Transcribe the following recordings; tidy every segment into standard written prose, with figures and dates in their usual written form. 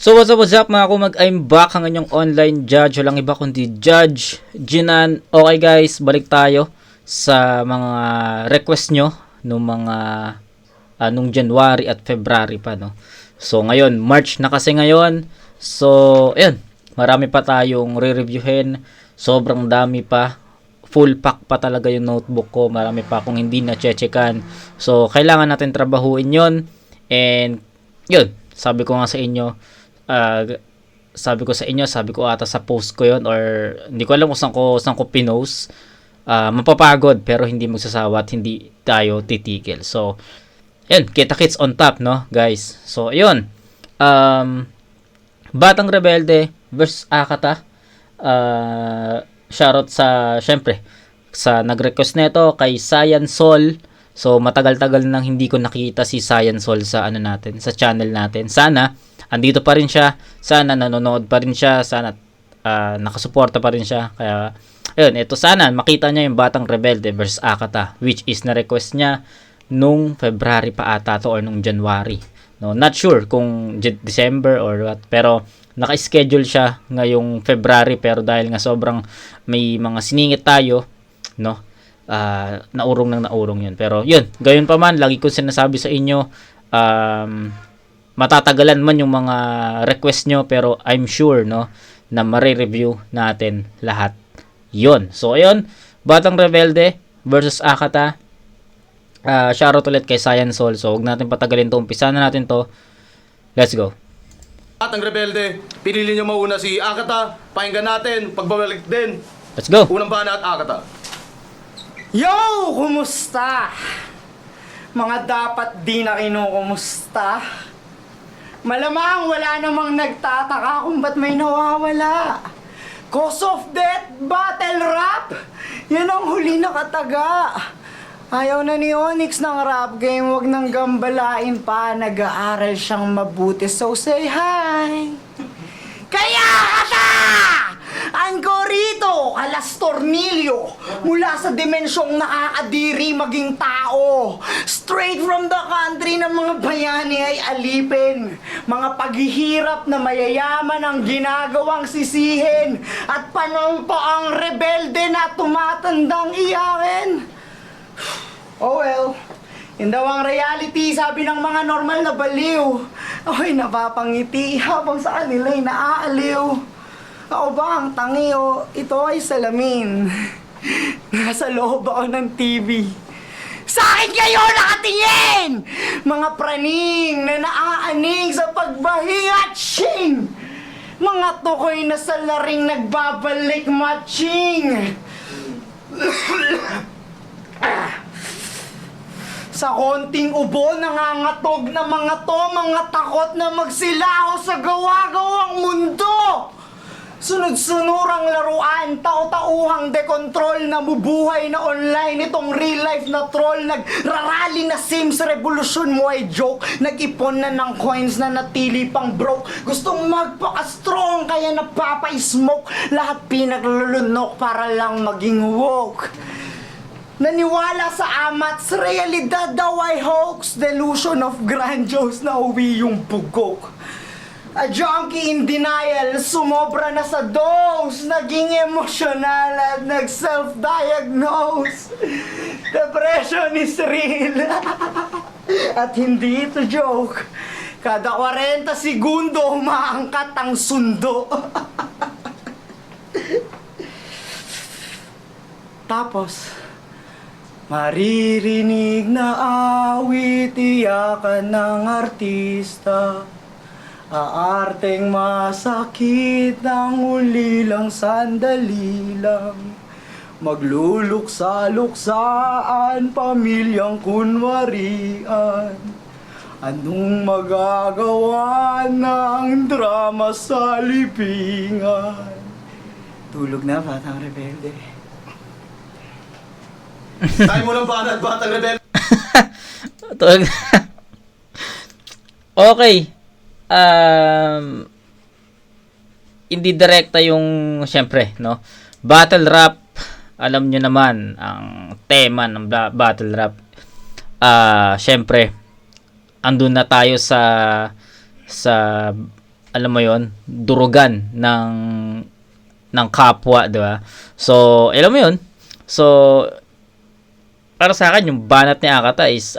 So what's up mga kumag, I'm back ang inyong online judge, walang iba kundi Judge Jinan. Okay guys, balik tayo sa mga request nyo nung mga nung January at February pa, no. So ngayon, March na kasi ngayon. So ayun, marami pa tayong re-reviewin. Sobrang dami pa. Full pack pa talaga yung notebook ko. Marami pa akong hindi na-checkan. So kailangan natin trabahuin yon. And yun, sabi ko sabi ko ata sa post ko yon, or hindi ko alam kung saan ko pinost. Mapapagod pero hindi magsasawa at hindi tayo titigil. So yun, kita-kits on top, no guys. So yun, Batang Rebelde versus Akata. Shoutout syempre sa nag-request nito kay Cyan Sol. So matagal-tagal nang hindi ko nakita si Cyan Sol sa natin, sa channel natin. Sana andito pa rin siya, sana nanonood pa rin siya, sana nakasuporta pa rin siya. Kaya ayun, ito sana makita niya yung Batang Rebelde versus Akata, which is na request niya nung February pa ata to or nung January. No, not sure kung December or what, pero naka-schedule siya ngayong February, pero dahil nga sobrang may mga siningit tayo, no, naurong yun. Pero yun, gayon pa man, lagi ko sinasabi sa inyo, matatagalan man yung mga request nyo, pero I'm sure, no, na mare-review natin lahat yun. So ayun, Batang Rebelde versus Akata. Shoutout ulit kay Cyan Sol. So huwag natin patagalin to, umpisa na natin to. Let's go. Batang Rebelde, pinili nyo mauna si Akata. Pakinggan natin, pagbabalik din. Let's go. Unang bana at Akata. Yo! Kumusta? Mga dapat di na kinukumusta. Malamang wala namang nagtataka kung ba't may nawawala. Cause of death, battle rap! Yan ang huli na kataga. Ayaw na ni Onyx ng rap game, wag nang gambalain pa. Nag-aaral siyang mabuti, so say hi! Kaya kata! Angko rito, alas tornilyo, mula sa dimensyong nakakadiri maging tao. Straight from the country ng mga bayani ay alipin. Mga paghihirap na mayayaman ang ginagawang sisihin. At panong pa ang rebelde na tumatandang iyakin. Oh well, yun daw ang reality, sabi ng mga normal na baliw. Ako'y napapangiti habang sa kanila'y naaaliw. Ako ba ang tangi o ito ay salamin? Nasa loob ako ng TV. Sa akin kayo nakatingin! Mga praning na naaaning sa pagbahingat, shing! Mga tukoy na sa laring nagbabalik matching! Sa konting ubo, nangangatog na mga takot na magsilaho sa gawa-gawang mundo! Sunod-sunurang laruan, tao-tauhang dekontrol, nabubuhay na online, itong real life na troll, nagrarally na sims, revolusyon mo ay joke, nag-ipon na ng coins na natili pang broke, gustong magpaka-strong kaya napapa-smoke, lahat pinaglulunok para lang maging woke. Naniwala sa amats, realidad daw ay hoax, delusion of grandiose na uwi yung bugok. A junkie in denial, sumobra na sa dose, naging emosyonal at nag-self-diagnose. Depression is real. At hindi ito joke. Kada 40 segundo, umaangkat ang sundo. Tapos, maririnig na awit, iyakan ng artista. Aarteng masakit ng uli lang, sandali lang. Magluluksa-luksaan, pamilyang kunwarian. Anong magagawa ng drama sa libingan? Tulog na, Batang Rebelde. Tayo mo ng bana at Batang Rebelde. Okay. Hindi direkta yung, syempre, no, battle rap. Alam nyo naman ang tema ng battle rap. Syempre andun na tayo sa alam mo yon, durugan ng kapwa, di ba? So, alam mo yun. So, para sa akin, yung banat ni Akata is,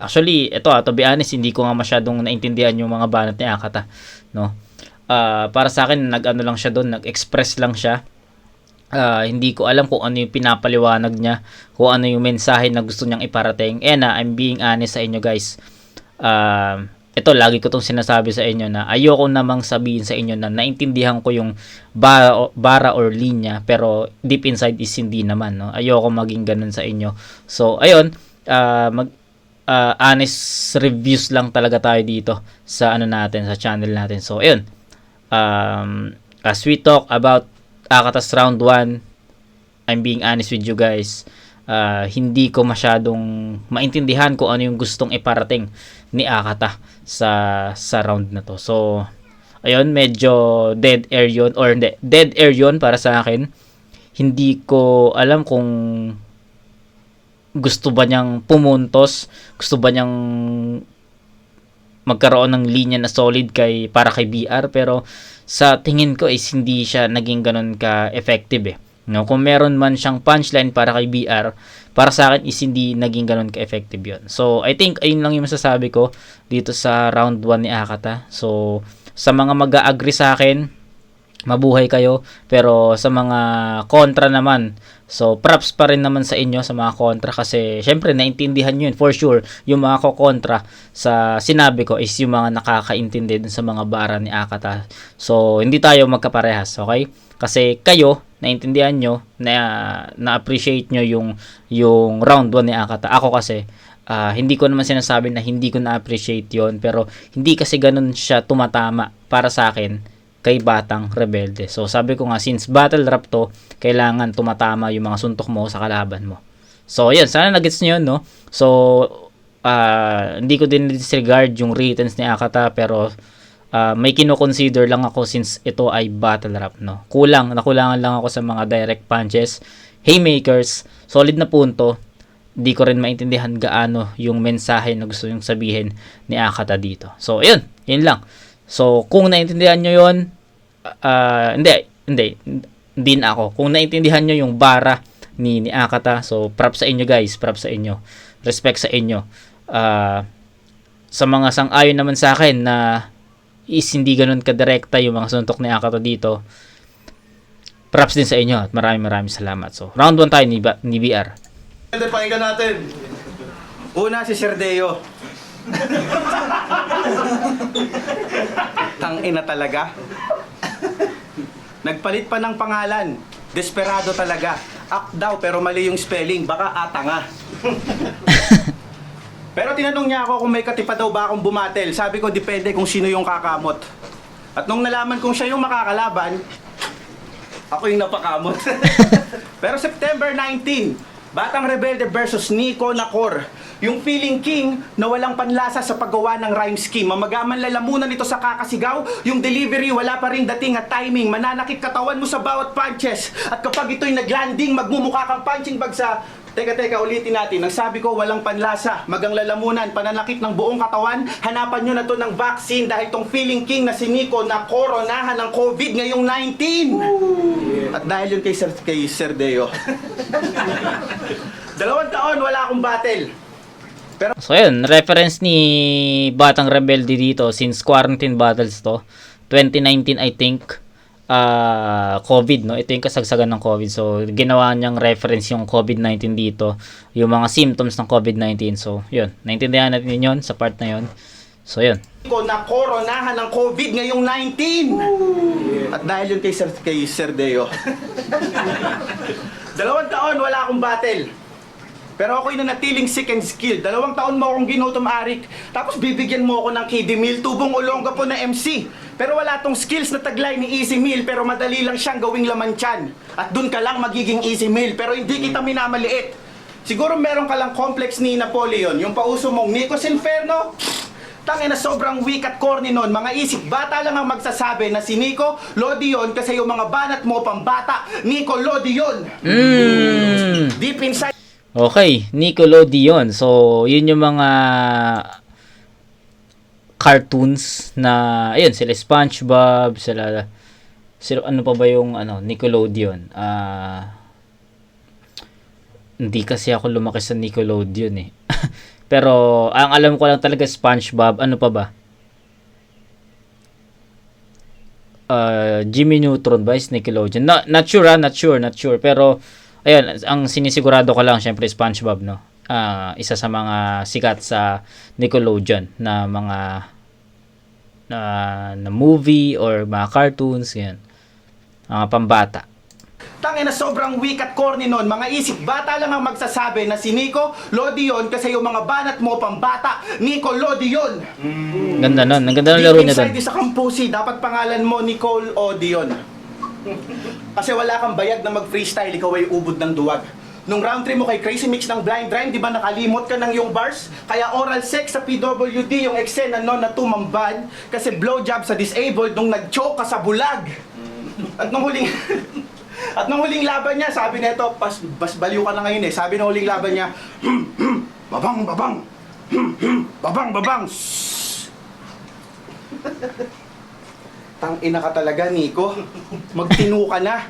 actually, ito to be honest, hindi ko nga masyadong naintindihan yung mga banat ni Akata, no? Para sa akin, nag-ano lang siya doon, nag-express lang siya. Hindi ko alam kung ano yung pinapaliwanag niya, kung ano yung mensahe na gusto niyang iparating. I'm being honest sa inyo, guys. Ito, lagi ko itong sinasabi sa inyo na ayoko namang sabihin sa inyo na naintindihan ko yung bara or linya, pero deep inside is hindi naman, no? Ayoko maging ganun sa inyo. So, ayun, honest reviews lang talaga tayo dito sa natin, sa channel natin. So, ayun, as we talk about Akata's round 1, I'm being honest with you guys, hindi ko masyadong maintindihan kung ano yung gustong iparating ni Akata sa round na to. So, ayun, medyo dead air yun, or hindi, dead air yun para sa akin. Hindi ko alam kung gusto ba niyang pumuntos, gusto ba niyang magkaroon ng linya na solid para kay BR, pero sa tingin ko is hindi siya naging ganun ka-effective, no? Kung meron man siyang punchline para kay BR, para sa akin is hindi naging ganun ka-effective yun. So, I think ayun lang yung masasabi ko dito sa round 1 ni Akata. So, sa mga mag-a-agree sa akin, mabuhay kayo. Pero sa mga kontra naman, so props pa rin naman sa inyo sa mga kontra, kasi syempre naintindihan nyo yun for sure. Yung mga kontra sa sinabi ko is yung mga nakakaintindi dun sa mga bara ni Akata. So, hindi tayo magkaparehas, okay? Kasi kayo, naintindihan nyo, na-appreciate nyo yung round 1 ni Akata. Ako kasi, hindi ko naman sinasabi na hindi ko na-appreciate yon, pero hindi kasi ganun siya tumatama para sa akin kay Batang Rebelde. So, sabi ko nga, since battle rap to, kailangan tumatama yung mga suntok mo sa kalaban mo. So, yun, sana nagets nyo yun, no? So, hindi ko din disregard yung returns ni Akata, pero may kino-consider lang ako since ito ay battle rap, no? Nakulangan lang ako sa mga direct punches, haymakers, solid na punto. Di ko rin maintindihan gaano yung mensahe na gusto yung sabihin ni Akata dito. So, ayun, yun lang. So, kung naintindihan nyo yun, hindi na ako. Kung naintindihan nyo yung bara ni Akata, so, props sa inyo guys, props sa inyo. Respect sa inyo. Sa mga sang-ayon naman sa akin na is hindi ganun kadirekta yung mga suntok ni Akata dito, props din sa inyo at maraming salamat. So, round 1 tayo ni BR. Pakinggan natin. Una si Sir Deo. Tangina talaga. Nagpalit pa ng pangalan. Desperado talaga. Ak daw pero mali yung spelling. Baka atanga. Pero tinanong niya ako kung may katipa daw ba akong bumatel. Sabi ko depende kung sino yung kakamot. At nung nalaman kong siya yung makakalaban, ako yung napakamot. Pero September 19, Batang Rebelde versus Nico Nakor. Yung feeling king na walang panlasa sa paggawa ng rhyme scheme. Mamagaman lalamunan ito sa kakasigaw. Yung delivery wala pa rin dating at timing. Mananakit katawan mo sa bawat punches. At kapag ito'y naglanding, magmumukha kang punching bag sa... Teka, ulitin natin. Ang sabi ko, walang panlasa, magang lalamunan, pananakit ng buong katawan. Hanapan nyo na to ng vaccine dahil tong feeling king na si Nico na koronahan ng COVID ngayong 19. At dahil yun kay Sir Deo. 2 taon, wala akong battle. So, yun, reference ni Batang Rebelde dito, since quarantine battles to, 2019 I think, COVID, no? Ito yung kasagsagan ng COVID. So, ginawa niyang reference yung COVID-19 dito, yung mga symptoms ng COVID-19. So, yun, naintindihan natin yun sa part na yun. So, yun. Na koronahan ng COVID ngayong 19. At dahil yun kay Sir Deo. 2 taon, wala akong battle. Pero ako'y nanatiling sick and skilled. 2 taon mo akong ginutom, Arik. Tapos bibigyan mo ako ng kiddie meal, tubong ulongga po na MC. Pero wala tong skills na taglay ni Easy Meal, pero madali lang siyang gawing laman tiyan. At dun ka lang magiging Easy Meal, pero hindi kita minamaliit. Siguro meron ka lang complex ni Napoleon, yung pauso mong Nico's Inferno. Tangina, sobrang weak at corny nun. Mga isip bata lang ang magsasabi na si Nico Lodi yun, kasi yung mga banat mo pambata, Nico Lodi yun. Deep inside. Okay, Nicolo Dion. So, yun yung mga cartoons na, ayun, sila SpongeBob, sila ano pa ba yung Nickelodeon. Hindi kasi ako lumaki sa Nickelodeon eh. Pero ang alam ko lang talaga SpongeBob, ano pa ba? Jimmy Neutron ba is Nickelodeon? Not sure. Pero ayun, ang sinisigurado ko lang syempre SpongeBob, no. Isa sa mga sikat sa Nickelodeon na mga na movie or mga cartoons, yan. Mga pambata. Tangin na sobrang weak at corny nun. Mga isip bata lang ang magsasabi na si Nico Lodion kasi yung mga banat mo pambata, Nico Lodion. Ganda nun. Ang ganda ng laro niya doon. Inside sa Kampusi, dapat pangalan mo Nicole Odion. Kasi wala kang bayag na mag-freestyle, ikaw ay ubod ng duwag. Nung round 3 mo kay Crazy Mix ng Blind Rhyme, di ba nakalimot ka ng yung bars? Kaya oral sex sa PWD yung eksena nun na tumambad kasi blowjob sa disabled nung nag-choke ka sa bulag. At nung huling laban niya, sabi nito, bas baliw ka na ngayon eh. Sabi nung huling laban niya, babang, babang, babang, babang. Tangina ka talaga, Nico. Magtinu ka na.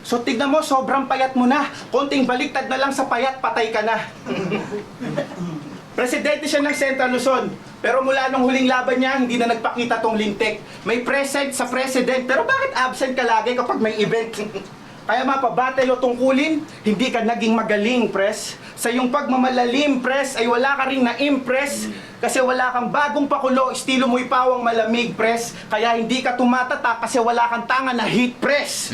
So tignan mo, sobrang payat mo na. Konting baliktad na lang sa payat, patay ka na. Presidente siya ng Central Luzon. Pero mula nung huling laban niya, hindi na nagpakita tong lintik. May present sa president, pero bakit absent ka lagi kapag may event? Kaya mapabattle o tungkulin, hindi ka naging magaling, pres. Sa iyong pagmamalalim, pres, ay wala ka rin na-impress. Kasi wala kang bagong pakulo, estilo mo'y pawang malamig, pres. Kaya hindi ka tumatatak kasi wala kang tanga na heat press.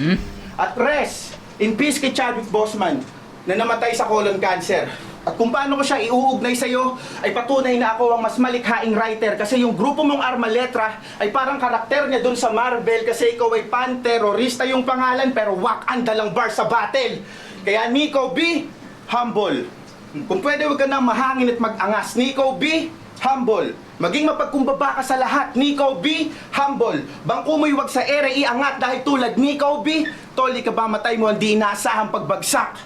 At pres, in peace kay Chadwick Boseman, na namatay sa colon cancer. At kung paano ko siya iuugnay sa'yo, ay patunay na ako ang mas malikhaing writer kasi yung grupo mong Armaletra ay parang karakter niya dun sa Marvel kasi ikaw ay pan-terorista yung pangalan pero wak-anda lang bar sa battle. Kaya Nico B, humble. Kung pwede wag ka nang mahangin at mag-angas. Nico B, humble. Maging mapagkumbaba ka sa lahat. Nico B, humble. Bangko mo'y wag sa ere iangat dahil tulad Nico B, toli ka ba matay mo hindi inaasahang pagbagsak.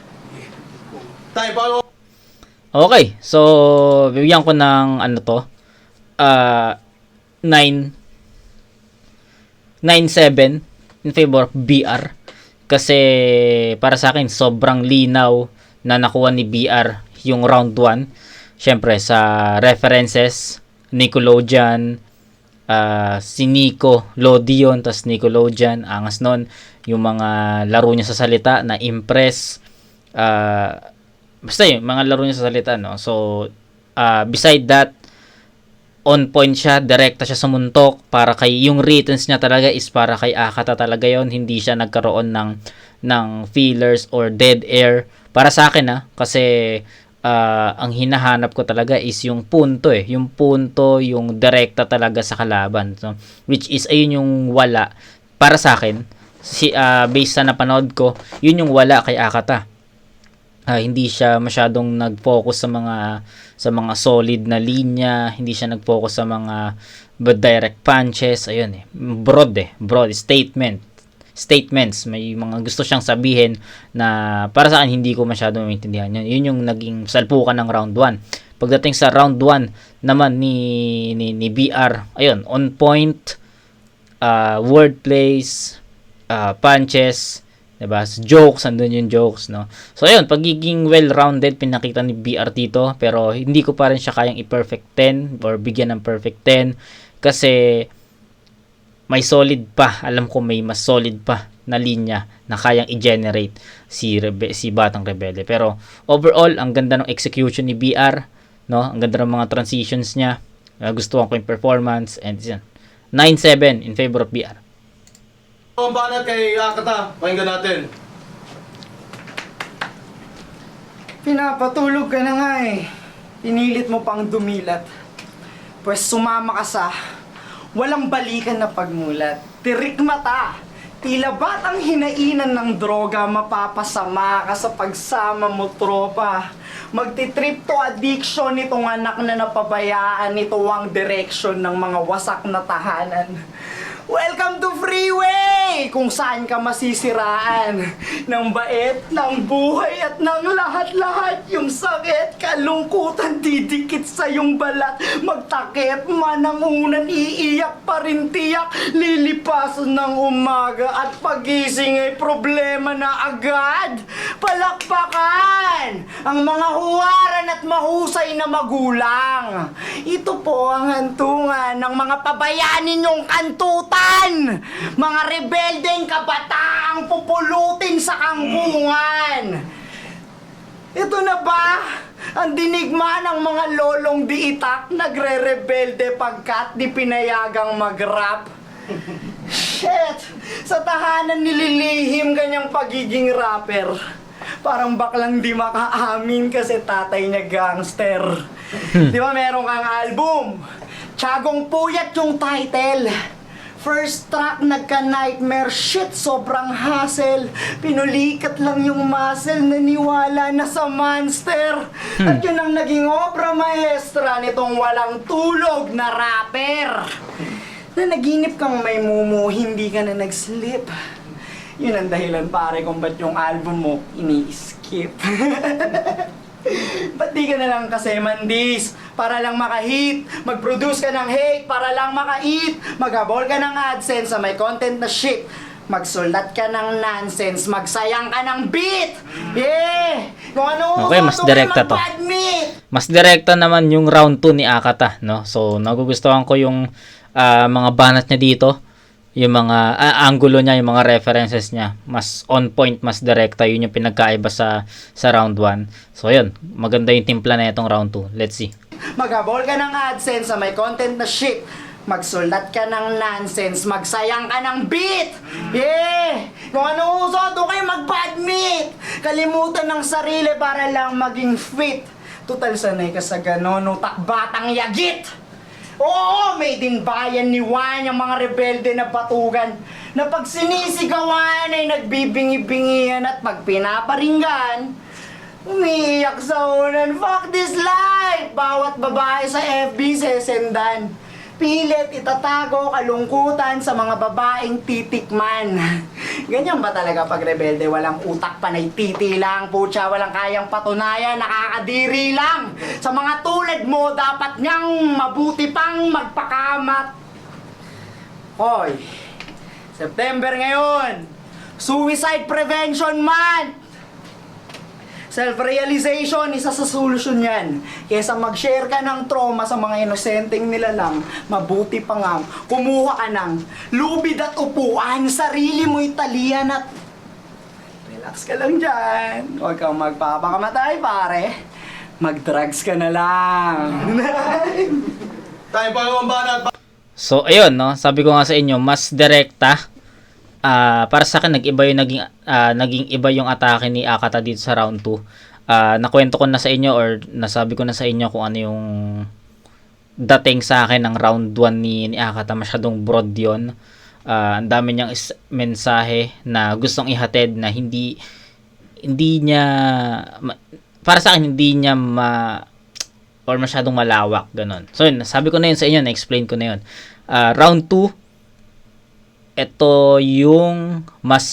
Tayo, follow. Okay, so bibigyan ko ng 9-7 in favor of BR kasi para sa akin sobrang linaw na nakuha ni BR yung round 1. Syempre sa references, Nickelodeon, si Nico Lodion, tas Nickelodeon, angas nun. Yung mga laro niya sa salita na impress, basta yung mga laro niya sa salita, no? So, beside that, on point siya, direkta siya sa muntok, para kay, yung returns niya talaga is para kay Akata talaga yon. Hindi siya nagkaroon ng fillers or dead air. Para sa akin, kasi, ang hinahanap ko talaga is yung punto yung punto, yung direkta talaga sa kalaban. So, which is, ayun yung wala. Para sa akin, based sa napanood ko, yun yung wala kay Akata. Hindi siya masyadong nag-focus sa mga solid na linya, hindi siya nag-focus sa mga direct punches, ayun broad statements, may mga gusto siyang sabihin na para sa akin hindi ko masyadong maintindihan yun. Yun yung naging salpukan ng round 1. Pagdating sa round 1 naman ni BR, ayun, on point, word plays, punches, diba? Jokes, andun yung jokes, no? So, ayun, pagiging well-rounded, pinakita ni BR dito, pero hindi ko pa rin siya kayang i-perfect 10 or bigyan ng perfect 10 kasi may solid pa. Alam ko may mas solid pa na linya na kayang i-generate si Batang Rebelde. Pero, overall, ang ganda ng execution ni BR, no? Ang ganda ng mga transitions niya. Gustuhan ko yung performance, and 9-7 in favor of BR. Ang banat kay Akata, pakinggan natin. Pinapatulog ka na nga eh. Pinilit mo pang dumilat. Pwes sumama ka sa walang balikan na pagmulat. Tirik mata, tila batang hinainan ng droga, mapapasama ka sa pagsama mo, tropa. Magtitrip to addiction nitong anak na napabayaan, ito ang direksyon ng mga wasak na tahanan. Welcome to Freeway! kung saan ka masisiraan ng bait, ng buhay at ng lahat-lahat. Yung sakit, kalungkutan, didikit sa yung balat. Magtakip man ang unan, iiyak pa rin tiyak. Lilipasan ng umaga at pagising ay problema na agad. Palakpakan ang mga huwaran at mahusay na magulang. Ito po ang hantungan ng mga pabayanin yung kantutan. Mga rebeldeng kabataang pupulutin sa kangkungan. Ito na ba ang dinigma ng mga lolong diitak nagre-rebelde pagkat di pinayagang mag-rap? Shit! Sa tahanan nililihim ganyang pagiging rapper. Parang baklang di makaamin kasi tatay niya gangster. Di ba meron kang album? Tiyagong Puyat yung title. First track, nagka-nightmare shit, sobrang hassle. Pinulikat lang yung muscle, naniwala na sa monster. At yun ang naging obra maestra nitong walang tulog na rapper. Na naginip kang may mumu, hindi ka na nag-sleep. Yun ang dahilan pare kung ba't yung album mo ini-skip. Ba't di ka na lang kasi mandis para lang maka-hit? Mag-produce ka ng hate para lang maka-eat. Mag-habol ka ng AdSense sa may content na shit. Magsulat ka ng nonsense, magsayang ka ng beat. Yeah! Kung ano Okay, mas direkta to. Mas direkta naman yung round 2 ni Akata, no? So, nagugustuhan ko yung mga banat niya dito. Yung mga angulo niya, yung mga references niya, mas on point, mas direkta. Yun yung pinagkaiba sa round 1. So, yun. Maganda yung timpla na itong round 2. Let's see. Mag-habol ka ng AdSense sa may content na shit. Magsulat ka ng nonsense, magsayang ka ng beat. Yeah! Kung ano uso, doon kayo mag-badmit. Kalimutan ng sarili para lang maging fit. Total sanay ka sa ganon, utak batang yagit. Oo, made in bayan ni Juan yung mga rebelde na batugan na pag sinisigawan ay nagbibingi-bingihan at pag pinaparinggan, umiiyak sa unan. Fuck this life! Bawat babae sa FB sesendan. Pilit itatago kalungkutan sa mga babaeng titikman. Ganyan ba talaga pag rebelde? Walang utak, panay titi lang. Putya, walang kayang patunayan, nakakadiri lang. Sa mga tulad mo, dapat niyang mabuti pang magpakamat. Hoy, September ngayon, Suicide Prevention Month! Self-realization, isa sa solusyon yan. Kesa mag-share ka ng trauma sa mga inosenteng nilalang, mabuti pa nga, kumuha ka ng lubid at upuan, sarili mo'y talian at relax ka lang dyan. Huwag kang magpapakamatay, pare. Mag-drugs ka na lang. Tayo pa yung banat. So, ayun, no? Sabi ko nga sa inyo, mas direkta. Para sa akin, naging iba yung atake ni Akata dito sa round 2. Nakwento ko na sa inyo or nasabi ko na sa inyo kung ano yung dating sa akin ng round 1 ni Akata. Masyadong broad yun. Ang dami niyang mensahe na gustong ihatid na hindi niya, para sa akin, hindi niya or masyadong malawak, ganun. So, yun, sabi ko na yun sa inyo, na-explain ko na yun. Round 2, ito yung mas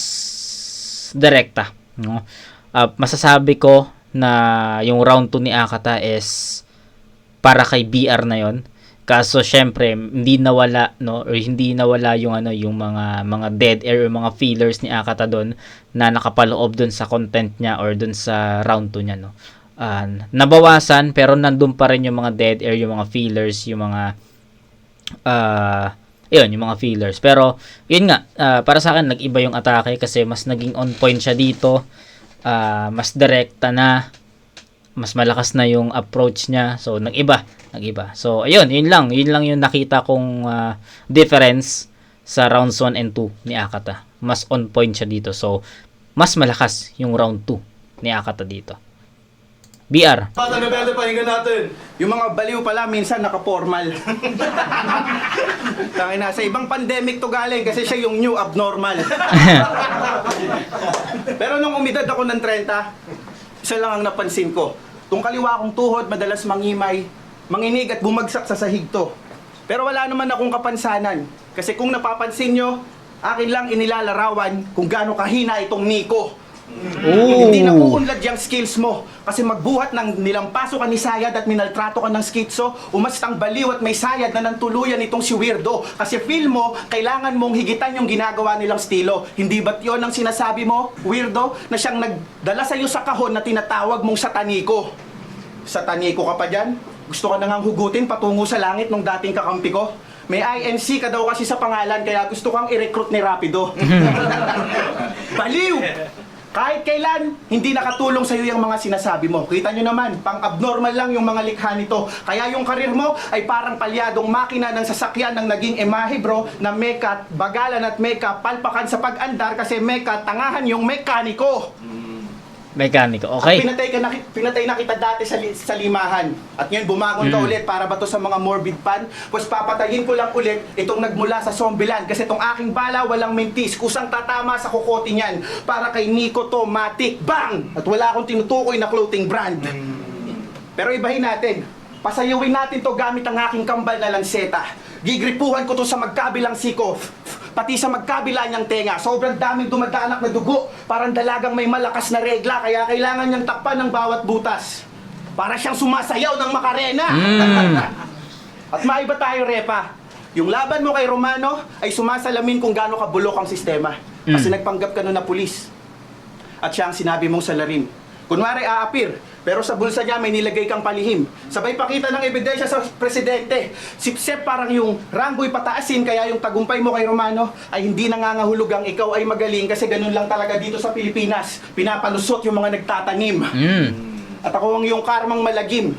direkta, no? Masasabi ko na yung round 2 ni Akata is para kay BR na yon. Kaso syempre hindi nawala, no, or hindi nawala yung yung mga dead air or mga fillers ni Akata doon na nakapaloob doon sa content niya or doon sa round 2 niya, no. Nabawasan pero nandun pa rin yung mga dead air, yung mga fillers, yung mga yung mga fillers. Pero, yun nga, para sa akin, nag-iba yung atake kasi mas naging on point siya dito. Mas direkta na. Mas malakas na yung approach niya. So, nag-iba. So, ayun, yun lang yung nakita kong difference sa rounds 1 and 2 ni Akata. Mas on point siya dito. So, mas malakas yung round 2 ni Akata dito. BR. Bata rebelde, pakinggan natin. Yung mga baliw pala, minsan naka-formal. Tangina, sa ibang pandemic to galing kasi siya yung new abnormal. Pero nung umidad ako ng 30, isa lang ang napansin ko. Tung kaliwa kong tuhod, madalas mangimay, manginig at bumagsak sa sahig to. Pero wala naman akong kapansanan. Kasi kung napapansin nyo, Akin lang inilalarawan kung gaano kahina itong Nico. Ooh. Hindi na uunlad yung skills mo. Kasi magbuhat ng nilampaso ka ni Sayad at minaltrato ka ng skitso, umastang baliw at may sayad na nantuluyan itong si Weirdo. Kasi feel mo, kailangan mong higitan yung ginagawa nilang estilo. Hindi ba't yun ang sinasabi mo, Weirdo, na siyang nagdala sa'yo sa kahon na tinatawag mong sataniko? Sataniko ka pa dyan? Gusto ka nang hugutin patungo sa langit nung dating kakampi ko? May INC ka daw kasi sa pangalan, kaya gusto kang i-recruit ni Rapido. Baliw! Kahit kailan, hindi nakatulong sa'yo yung mga sinasabi mo. Kita nyo naman, pang-abnormal lang yung mga likha nito. Kaya yung karir mo ay parang palyadong makina ng sasakyan ng naging emahe, bro, na meka, bagalan at meka, palpakan sa pag-andar kasi meka, tangahan yung mekaniko. Mekaniko, At okay. pinatay na kita dati sa limahan. At ngayon bumagon ka ulit para ba to sa mga morbid fan? Pues papatayin ko lang ulit itong nagmula sa Zombieland. Kasi itong aking bala walang mintis. Kusang tatama sa kukote niyan. Para kay Nico to, matik, bang! At wala akong tinutukoy na clothing brand. Pero ibahin natin. Pasayawin natin to gamit ang aking kambal na lanseta. Gigripuhan ko to sa magkabilang siko. Pati sa magkabila niyang tenga. Sobrang daming dumadanak na dugo. Parang dalagang may malakas na regla. Kaya kailangan niyang takpan ng bawat butas. Para siyang sumasayaw ng Macarena. At maiba tayo, Repa. Yung laban mo kay Romano ay sumasalamin kung gaano kabulok ang sistema. Kasi nagpanggap ka nun na pulis. At siya ang sinabi mong salarin. Kunwari aapir, pero sa bulsa niya may nilagay kang palihim. Sabay pakita ng ebidensya sa presidente. Sipsep parang yung ranggo'y pataasin, kaya yung tagumpay mo kay Romano ay hindi nangangahulugang ikaw ay magaling kasi ganun lang talaga dito sa Pilipinas. Pinapalusot yung mga nagtatanim. At ako ang iyong karmang malagim.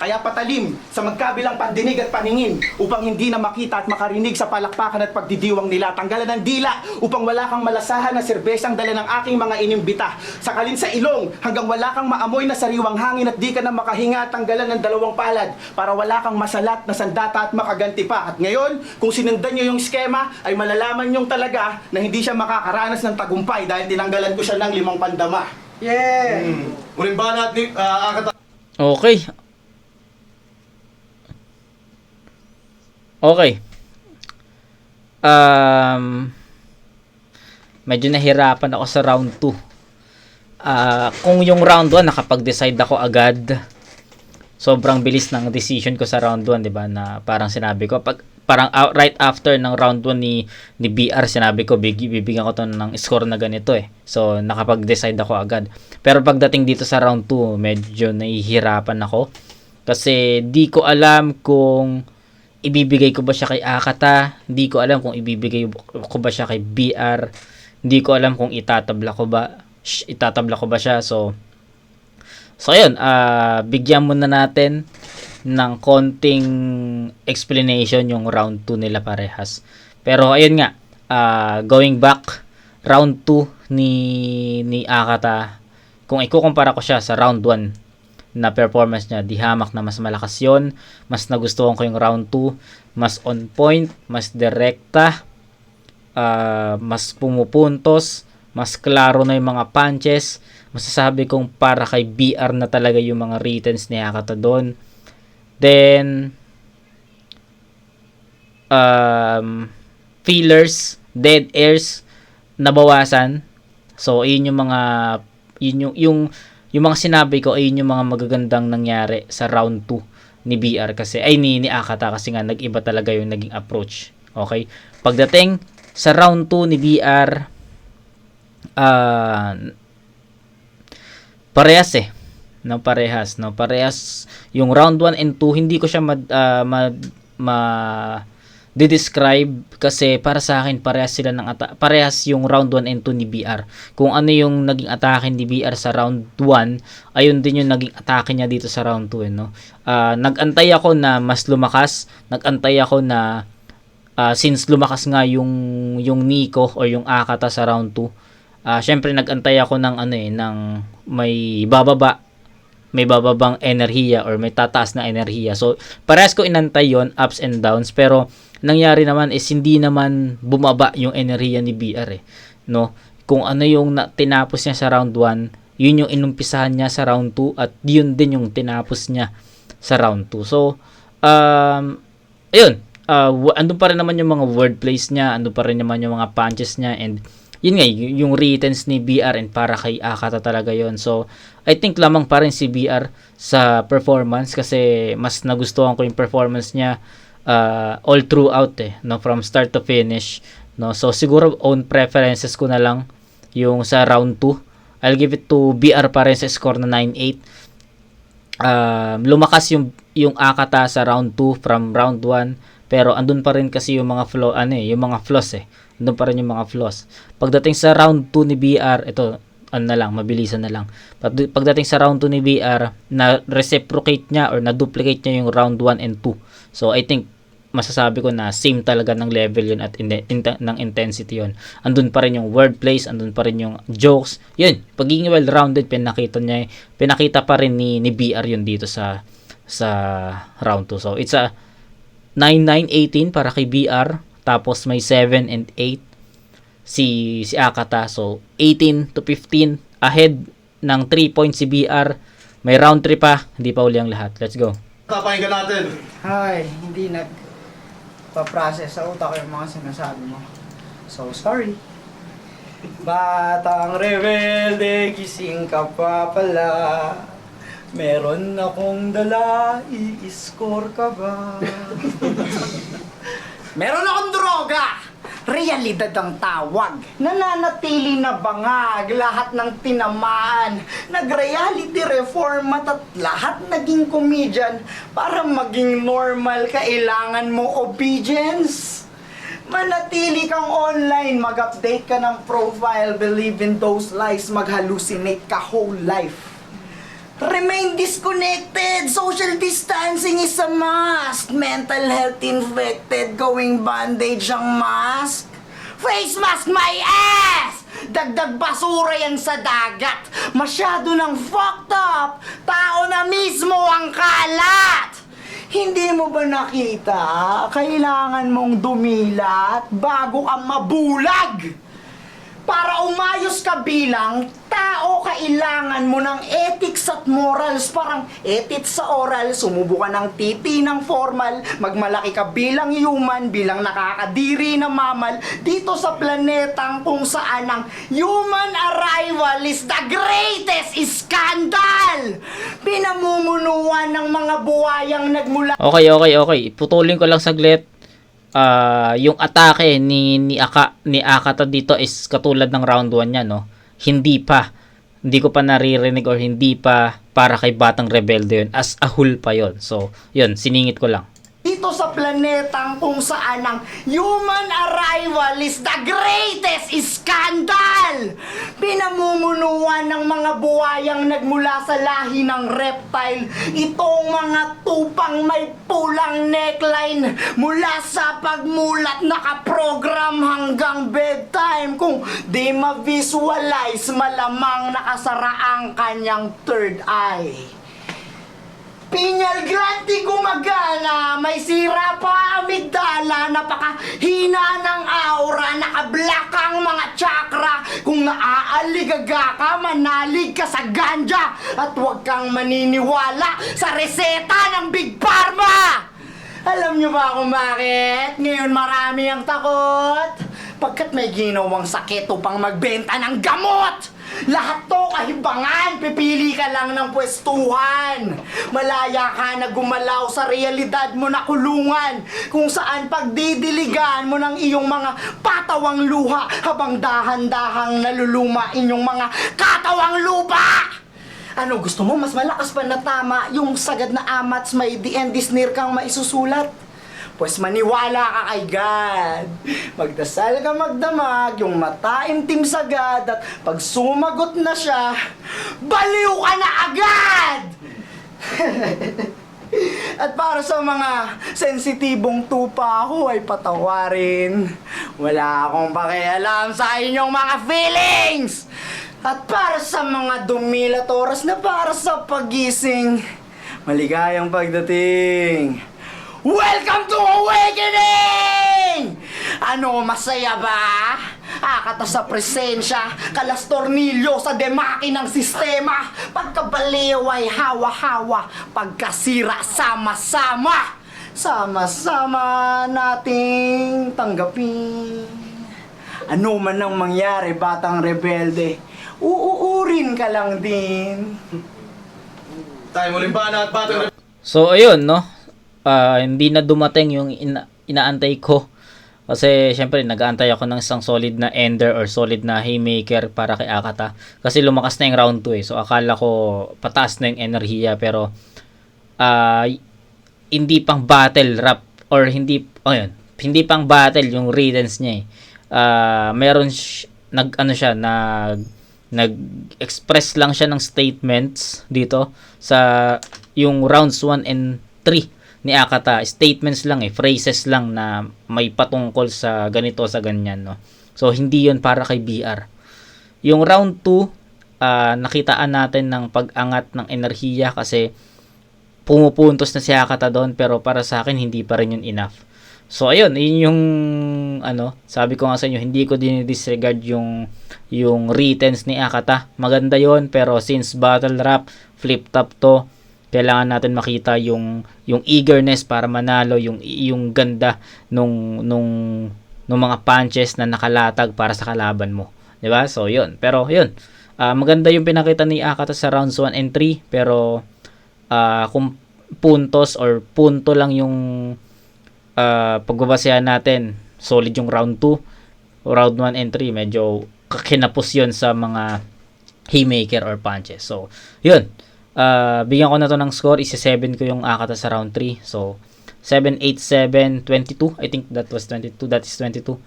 Kaya patalim sa magkabilang pandinig at paningin upang hindi na makita at makarinig sa palakpakan at pagdidiwang nila. Tanggalan ng dila upang wala kang malasahan na serbesang dala ng aking mga inimbita. Sakalin sa ilong hanggang wala kang maamoy na sariwang hangin at di ka na makahinga at tanggalan ng dalawang palad para wala kang masalat na sandata at makaganti pa. At ngayon, kung sinundan nyo yung skema, ay malalaman nyong talaga na hindi siya makakaranas ng tagumpay dahil tinanggalan ko siya ng 5 pandama. Yeah! Uling banat ni Akata. Okay. Okay. Medyo nahirapan ako sa round 2. Kung yung round 1 nakapag-decide ako agad. Sobrang bilis ng decision ko sa round 1, 'di ba? Na parang sinabi ko right after ng round 1 ni BR, sinabi ko bibigyan ko to ng score na ganito eh. So nakapag-decide ako agad. Pero pagdating dito sa round 2, medyo nahihirapan ako kasi di ko alam kung ibibigay ko ba siya kay Akata, hindi ko alam kung ibibigay ko ba siya kay BR, hindi ko alam kung itatabla ko ba siya. So ayun, bigyan muna natin ng konting explanation yung round 2 nila parehas. Pero ayun nga, going back, round 2 ni Akata, kung ikukumpara ko siya sa round 1 na performance niya, di hamak na mas malakas yon. Mas nagustuhan ko yung round 2, mas on point, mas direkta, mas pumupuntos, mas klaro na yung mga punches. Masasabi kong para kay BR na talaga yung mga returns ni Akata doon. Then fillers, dead airs nabawasan. So ayun yung mga yung mga sinabi ko, ayun yung mga magagandang nangyari sa round 2 ni BR kasi ni Akata kasi nga nag-iba talaga yung naging approach. Okay? Pagdating sa round 2 ni BR, parehas yung round 1 and 2 hindi ko siya describe kasi para sa akin parehas yung round 1 and 2 ni BR. Kung ano yung naging atake ni BR sa round 1, ayun din yung naging atake niya dito sa round 2 no. Nagantay ako na mas lumakas, nagantay ako na since lumakas nga yung Nico o yung Akata sa round 2. Syempre nagantay ako ng ng may bababang enerhiya or may tataas na enerhiya. So parehas ko inantay yon, ups and downs, pero nangyari naman is hindi naman bumaba yung enerhiya ni BR no. Kung ano yung tinapos niya sa round 1, yun yung inumpisahan niya sa round 2 at yun din yung tinapos niya sa round 2. So ayun, andun pa rin naman yung mga wordplays niya, andun pa rin naman yung mga punches niya, and yun nga, yung writtens ni BR and para kay Akata talaga yon. So, I think lamang pa rin si BR sa performance kasi mas nagustuhan ko yung performance niya all throughout no, from start to finish, no. So, siguro own preferences ko na lang yung sa round 2. I'll give it to BR pa rin sa score na 9-8. Lumakas yung Akata sa round 2 from round 1. Pero andun pa rin kasi yung mga yung mga flaws Andun pa rin yung mga flaws. Pagdating sa round 2 ni BR, ito mabilisan na lang. Pagdating sa round 2 ni BR, na reciprocate niya or na duplicate niya yung round 1 and 2. So I think masasabi ko na same talaga ng level yun at ng intensity yun. Andun pa rin yung wordplays, andun pa rin yung jokes. Yun, pagiging well-rounded, pinakita pa rin ni BR yun dito sa round 2. So it's a 9-9-18 para kay BR, tapos may 7 and 8 si Akata. So 18-15 ahead ng 3 points si BR. May round 3 pa, hindi pa uli ang lahat. Let's go. Pakinggan natin. Ay, hindi nagpa-process sa utak yung mga sinasabi mo. So, sorry. Batang rebelde, gising ka pa pala. Meron akong dala, i-score ka ba? Meron akong droga! Realidad ang tawag. Nananatili na bangag lahat ng tinamaan. Nag-reality reformat at lahat naging comedian. Para maging normal, kailangan mo obedience. Manatili kang online, mag-update ka ng profile, believe in those lies, mag-hallucinate ka whole life. Remain disconnected. Social distancing is a must. Mental health infected. Going bandage ang mask. Face mask my ass! Dagdag basura yan sa dagat. Masyado nang fucked up. Tao na mismo ang kalat. Hindi mo ba nakita? Kailangan mong dumilat bago ka mabulag. Para umayos ka bilang tao, kailangan mo ng ethics at morals. Parang ethics sa oral, sumubo ka ng titi ng formal, magmalaki ka bilang human, bilang nakakadiri na mamal, dito sa planetang kung saan ang human arrival is the greatest scandal! Pinamumunuan ng mga buhayang nagmula... Okay. Putulin ko lang saglit. Yung atake ni Akata dito is katulad ng round 1 niya, no? Hindi ko pa naririnig or hindi pa para kay Batang Rebelde yun. As a whole pa yun. So, yun, siningit ko lang. Dito sa planetang kung saan ang human arrival is the greatest scandal! Pinamumunuan ng mga buhayang nagmula sa lahi ng reptile. Itong mga tupang may pulang neckline. Mula sa pagmulat nakaprogram hanggang bedtime. Kung di ma-visualize, malamang nakasara ang kanyang third eye. Pinyal grande gumagana, may sira pa amigdala, napakahina ng aura, nakablock ang mga chakra. Kung naaaligaga ka, manalig ka sa ganja, at huwag kang maniniwala sa reseta ng Big Pharma. Alam niyo ba kung bakit? Ngayon marami ang takot. Pagkat may ginawang sakit upang magbenta ng gamot. Lahat to kahibangan, pipili ka lang ng pwestuhan. Malaya ka na gumalaw sa realidad mo na kulungan, kung saan pagdidiligan mo ng iyong mga patawang luha, habang dahan-dahang naluluma inyong mga katawang lupa. Ano gusto mo? Mas malakas pa na tama yung sagad na amats, may the end is near kang maisusulat. Pues maniwala ka kay God. Magdasal ka magdamag, yung mataimtim sagad, at pag sumagot na siya, baliw ka na agad! At para sa mga sensitibong tupa ako ay patawarin. Wala akong pakialam sa inyong mga feelings! At para sa mga dumilat oras na para sa pagising, maligayang pagdating. Welcome to Awakening! Ano, masaya ba? Akata sa presensya, kalas tornilyo sa demaki ng sistema. Pagkabaliw ay hawa-hawa, pagkasira sama-sama. sama-sama nating tanggapin. Ano man ang mangyari, batang rebelde, uuurin ka lang din. Tayo muling bana at batang rebelde. So ayun no, hindi na dumating yung inaantay ko. Kasi syempre nag-aantay ako ng isang solid na ender or solid na haymaker para kay Akata. Kasi lumakas na yung round 2 eh. So akala ko pataas na yung enerhiya pero hindi pang battle rap or hindi pang battle yung Riddance niya eh. Nag-express lang siya ng statements dito sa yung rounds 1 and 3 ni Akata. Statements lang phrases lang na may patungkol sa ganito sa ganyan no. So hindi 'yon para kay BR. Yung round 2 nakitaan natin ng pag-angat ng enerhiya kasi pumupuntos na si Akata doon pero para sa akin hindi pa rin yun enough. So ayun, yun yung sabi ko nga sa inyo, hindi ko dinidisregard yung writtens ni Akata. Maganda yon pero since battle rap, flip top to, kailangan natin makita yung eagerness para manalo, yung ganda nung mga punches na nakalatag para sa kalaban mo. 'Di ba? So yun. Pero yun. Maganda yung pinakita ni Akata sa rounds 1 and 3 pero kung puntos or punto lang yung pagbabasehan natin, solid yung round 2, round 1 and 3 medyo kinapos yun sa mga haymaker or punches. So yun, bigyan ko na to ng score, isi-7 ko yung Akata sa round 3. So 7, 8, 7, 22, I think that was 22, that is 22.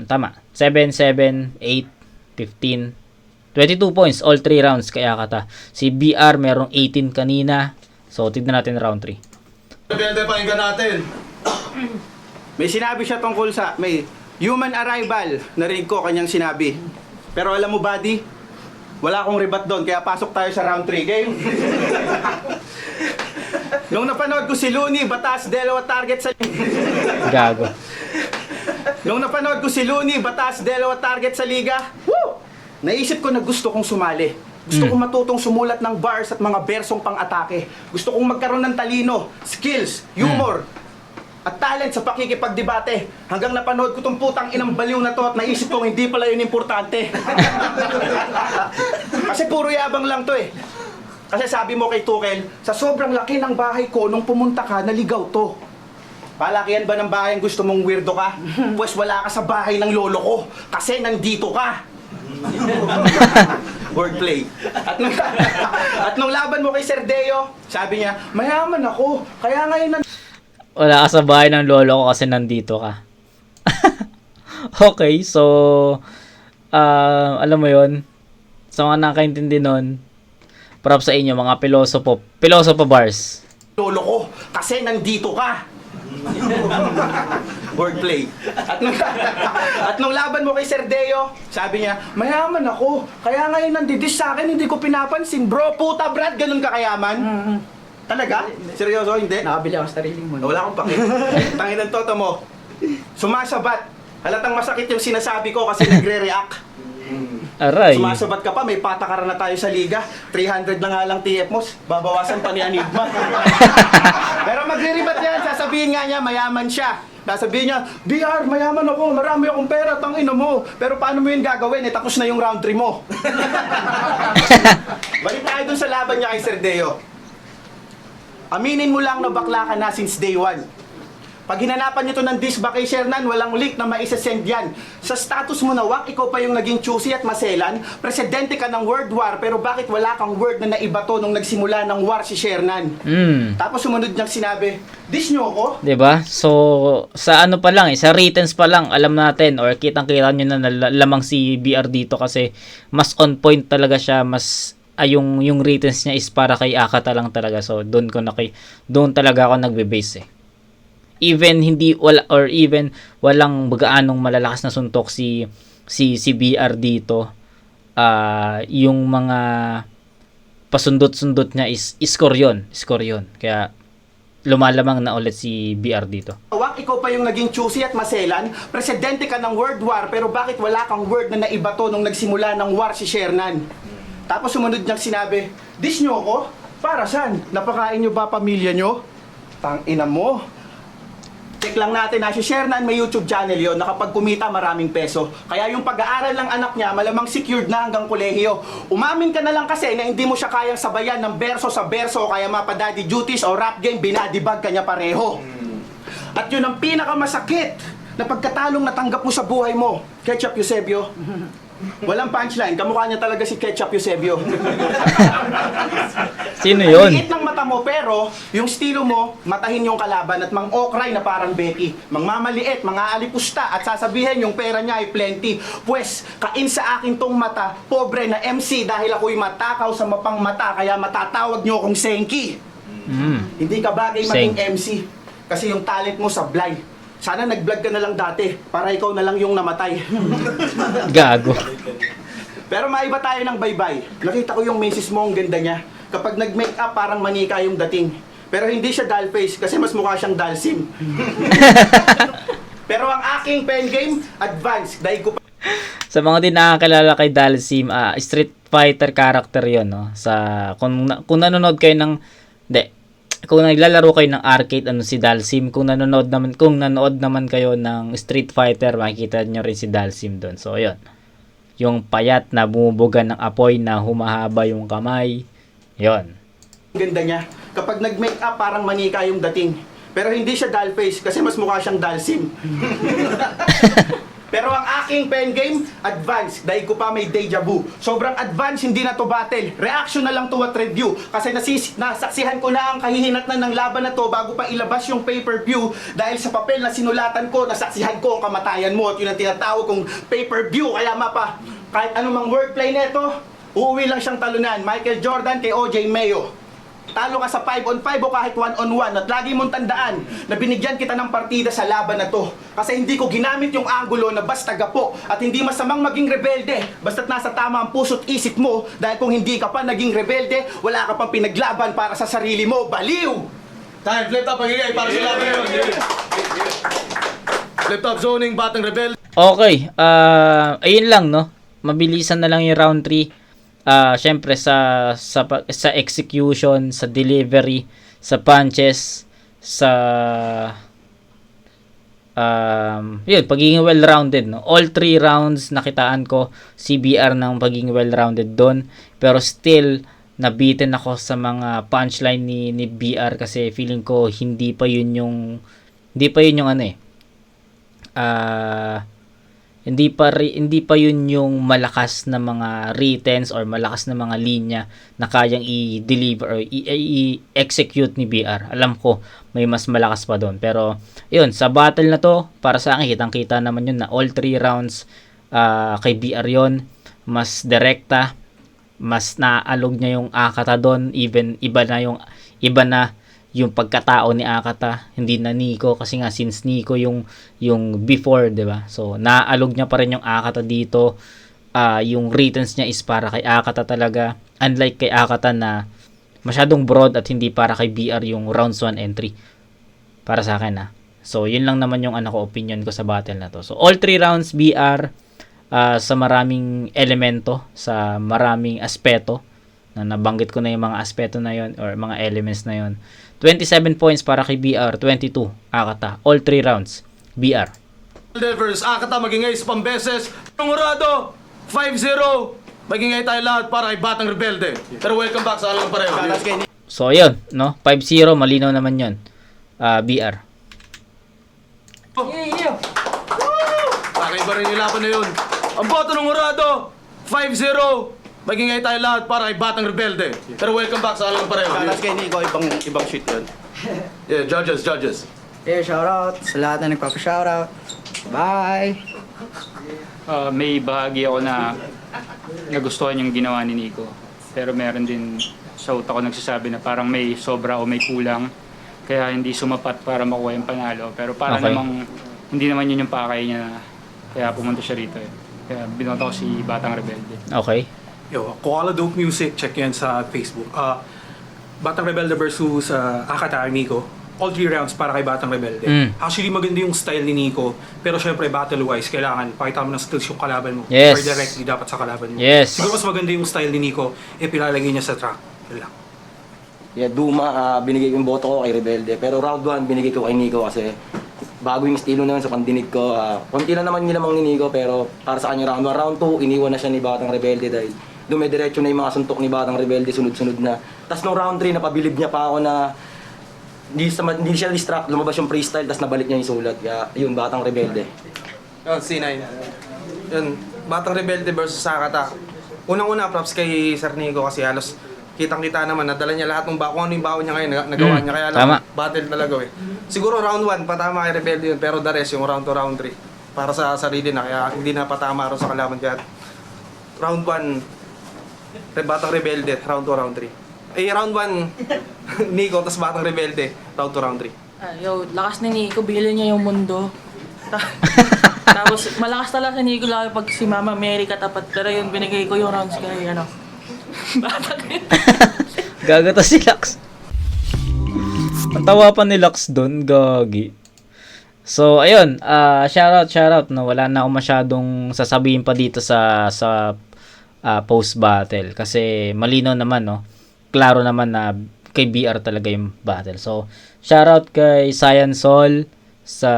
Tama, 7, 7, 8, 15, 22 points all 3 rounds kay Akata. Si BR merong 18 kanina. So tignan natin round 3. Rebelde, pakinggan natin. May sinabi siya tungkol sa may human arrival. Narinig ko kanyang sinabi. Pero alam mo, buddy, wala akong rebat doon, kaya pasok tayo sa round 3, game. Nung napanood ko si Looney, batas, dalawa target sa... Gago. Nung napanood ko si Looney, batas, dalawa target sa liga, woo! Naisip ko na gusto kong sumali. Gusto kong matutong sumulat ng bars at mga bersong pang-atake. Gusto kong magkaroon ng talino, skills, humor, at talent sa pakikipagdebate. Hanggang napanood ko tong putang inang baliw na to at naisip kong hindi pala yun importante. Kasi puro yabang lang to eh. Kasi sabi mo kay Tukel, sa sobrang laki ng bahay ko nung pumunta ka, naligaw to. Palakihan ba ng bahay ang gusto mong weirdo ka? Pues wala ka sa bahay ng lolo ko kasi nandito ka. Wordplay. At nung laban mo kay Serdeo, sabi niya, mayaman ako, kaya ngayon Wala ka sa bahay ng lolo ko kasi nandito ka. Okay, so alam mo yon. Sa mga nakaintindi nun, props sa inyo mga pilosopo bars. lolo ko kasi nandito ka. Wordplay. At nung laban mo kay Serdeo, sabi niya, mayaman ako, kaya ngayon nandidis sa akin, hindi ko pinapansin. Bro, puta Brad, ganun ka kayaman? Talaga? Seryoso, hindi? Nakabili ako sa sarili mo. Wala akong pake. Tangin ng toto mo. Sumasabat. Halatang masakit yung sinasabi ko kasi nagre-react. Aray. Sumasabat ka pa, may patakaran na tayo sa liga. 300 na nga lang TF mo, babawasan pa ni Anigma. Pero magre-rebat yan, sasabihin nga niya, mayaman siya. Sasabihin niya, BR, mayaman ako, marami akong pera, tangina mo. Pero paano mo yun gagawin? Tapos na yung round 3 mo. Balik tayo dun sa laban niya kay Serdeo. Aminin mo lang na bakla ka na since day 1. Pag hinanapan nyo to ng disc ba kay Shernan, walang link na maisasend yan. Sa status mo na wak, ikaw pa yung naging choosy at maselan. Presidente ka ng World War, pero bakit wala kang word na naibato nung nagsimula ng war si Shernan? Tapos sumunod niyang sinabi, diss nyo ako? 'Di ba? So sa ano pa lang sa writtens pa lang alam natin or kitang-kita niyo na lamang si BR dito kasi mas on point talaga siya, mas yung writtens niya is para kay Akata lang talaga. So doon talaga ako nagbe-base eh. Even walang gaanong malalakas na suntok si BR dito, yung mga pasundot-sundot niya is score yun. Kaya lumalamang na ulit si BR dito. Wak, ikaw pa yung naging choosy at maselan. Presidente ka ng World War, pero bakit wala kang word na naibato nung nagsimula ng war si Shernan? Tapos sumunod niyang sinabi, diss nyo ako? Para saan? Napakain nyo ba pamilya nyo? Tang ina mo. Check lang natin na si Shernan may YouTube channel yon na kapag kumita maraming peso. Kaya yung pag-aaral ng anak niya malamang secured na hanggang kolehiyo. Umamin ka na lang kasi na hindi mo siya kayang sabayan ng berso sa berso kaya mapa daddy duties o rap game binadibag ka niya pareho. At yun ang pinakamasakit na pagkatalong natanggap mo sa buhay mo. Ketchup Eusebio. Walang punchline, kamukha niya talaga si Ketchup Eusebio. Sino Ang yun? liit ng mata mo pero yung estilo mo, matahin yung kalaban at mang-okray na parang Becky. Mangmamaliit, mga alipusta at sasabihin yung pera niya ay plenty. Pwes, kain sa akin tong mata, pobre na MC dahil ako'y matakaw sa mapang mata kaya matatawag niyo akong Senki. Hindi ka bagay maging MC kasi yung talent mo sablay. Sana nag-vlog ka na lang dati para ikaw na lang yung namatay. Gago. Pero maiba tayo ng baybay. Nakita ko yung misis mo, ang ganda niya. Kapag nag-make up, parang manika yung dating. Pero hindi siya doll face kasi mas mukha siyang doll sim. Pero ang aking pen game, advance. Dahil ko Sa mga di nakakilala kay Dalsim, Street Fighter character yon, no? Kung nanonood kayo ng kung naglalaro kayo ng arcade, si Dalsim. Kung nanonood naman kayo ng Street Fighter, makikita nyo rin si Dalsim doon. So, yun. Yung payat na bumubuga ng apoy na humahaba yung kamay. Yun. ganda niya. Kapag nag-make up, parang manika yung dating. Pero hindi siya doll face kasi mas mukha siyang doll sim. Pero ang aking pen game, advance. Dahil ko pa may deja vu. Sobrang advance, hindi na to battle. Reaction na lang to at review. Kasi nasaksihan ko na ang kahihinatnan ng laban na to bago pa ilabas yung pay-per-view. Dahil sa papel na sinulatan ko, nasaksihan ko ang kamatayan mo. At yun ang tinatawag kong pay-per-view. Kaya mapa, kahit anumang wordplay neto, uuwi lang siyang talunan. Michael Jordan kay OJ Mayo. Talo ka sa 5-on-5 o kahit 1-on-1 at lagi mong tandaan na binigyan kita ng partida sa laban na to. Kasi hindi ko ginamit yung angulo na basta gapo at hindi masamang maging rebelde basta't nasa tama ang puso't isip mo dahil kung hindi ka pa naging rebelde, wala ka pang pinaglaban para sa sarili mo. Baliw! Time, flip top, pagigay para sa laban yun. Flip top zoning, batang rebel. Okay, ayun lang, no? Mabilisan na lang yung round 3. Syempre sa execution, sa delivery, sa punches, sa yun, pagiging well-rounded, no? All 3 rounds nakitaan ko CBR ng pagiging well-rounded doon, pero still nabitin ako sa mga punchline ni BR kasi feeling ko hindi pa yun yung ano eh. Hindi pa yun yung malakas na mga writtens or malakas na mga linya na kayang i-deliver or i-execute ni BR. Alam ko may mas malakas pa doon. Pero yun, sa battle na to, para sa akin kitang-kita naman yun na all 3 rounds kay BR yun. Mas direkta, mas naalog niya yung Akata doon, even iba na yung pagkatao ni Akata, hindi na Nico kasi nga since Nico yung before, 'di ba? So naalog niya pa rin yung Akata dito. Yung writtens niya is para kay Akata talaga, unlike kay Akata na masyadong broad at hindi para kay BR yung rounds 1 and 3. Para sa akin So yun lang naman yung opinion ko sa battle na to. So all 3 rounds BR sa maraming elemento, sa maraming aspeto na nabanggit ko na yung mga aspeto na yon or mga elements na yon. 27 points para kay BR, 22 Akata. All 3 rounds, BR. Delivers, Akata magingay sa pambeses. Tungurado, 5-0. Magingay tayo lahat para kay Batang Rebelde. Pero welcome back sa alang pareho. So, ayun, no? 5-0, malinaw naman yun. BR. Kakaiba rin yung laban na yun. Ang boto ng Urado, 5-0. Magingay tayo lahat para kay Batang Rebelde. Pero welcome back sa alang pareho. Kalas kay Nico, ibang shit yun. Yeah, judges. Yeah, shoutout sa lahat na nagpapa-shoutout. Bye! May bahagi ako na nagustuhan yung ginawa ni Nico. Pero meron din sa utak ko nagsasabi na parang may sobra o may kulang. Kaya hindi sumapat para makuha yung panalo. Pero para Okay. namang hindi naman yun yung pakay niya. Kaya pumunta siya rito eh. Kaya binota ko si Batang Rebelde. Okay. Yo, Koala Dope Music, check yan sa Facebook. Batang Rebelde versus Akata Nico. All 3 rounds para kay Batang Rebelde. Actually, maganda yung style ni Nico. Pero syempre, battle-wise, kailangan pakita mo ng skills yung kalaban mo. Yes. Or directly dapat sa kalaban mo. Yes. Siguro mas maganda yung style ni Nico, pilalagay niya sa track. Yun lang. Yeah, Duma, binigay ko yung boto ko kay Rebelde. Pero round 1, binigay ko kay Nico kasi bago yung estilo naman sa pandinig ko. Konti lang naman nilamang ni Nico pero para sa kanya round 1. Round 2, iniwan na siya ni Batang Rebelde dahil dumidiretso na yung mga suntok ni Batang Rebelde sunod-sunod na. Tapos nung round 3, napabilib niya pa ako na hindi siya distract, lumabas yung freestyle tapos nabalik niya yung sulat. Kaya yun, Batang Rebelde. Yun, C9. Yun, Batang Rebelde versus Sakata. Unang-una, props kay Sir Nico kasi halos kitang-kita naman, nadala niya lahat ng kung ano yung baon niya ngayon, nagawa niya. Kaya tama. lang, battle talaga eh. Siguro round 1, patama kay Rebelde yun, pero the rest, yung round 2, round 3, para sa sarili na, kaya hindi na patama rin sa kalaban. Kaya round 1, Batang Rebelde, round 2, round 3. Round 1, Nico, tapos Batang Rebelde, round 2, round 3. Yo, lakas ni Nico, bigyan niya yung mundo. Tapos, malakas talaga si Nico lalo pag si Mama Mary katapat. Pero yun, binigay ko yung rounds kay, Batang Gagata si Lux. Ang tawa pa ni Lux doon, gagi. So, ayun, shoutout, no? Wala na ako masyadong sasabihin pa dito sa post-battle. Kasi malinaw naman, no? Klaro naman na kay BR talaga yung battle. So, shoutout kay Cyan Sol sa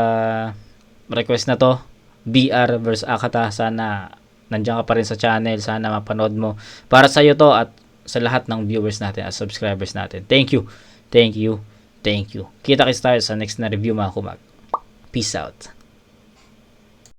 request na to. BR versus Akata. Sana nandiyan ka pa rin sa channel. Sana mapanood mo. Para sa'yo to at sa lahat ng viewers natin at subscribers natin. Thank you. Kita-kits tayo sa next na review mga kumag. Peace out.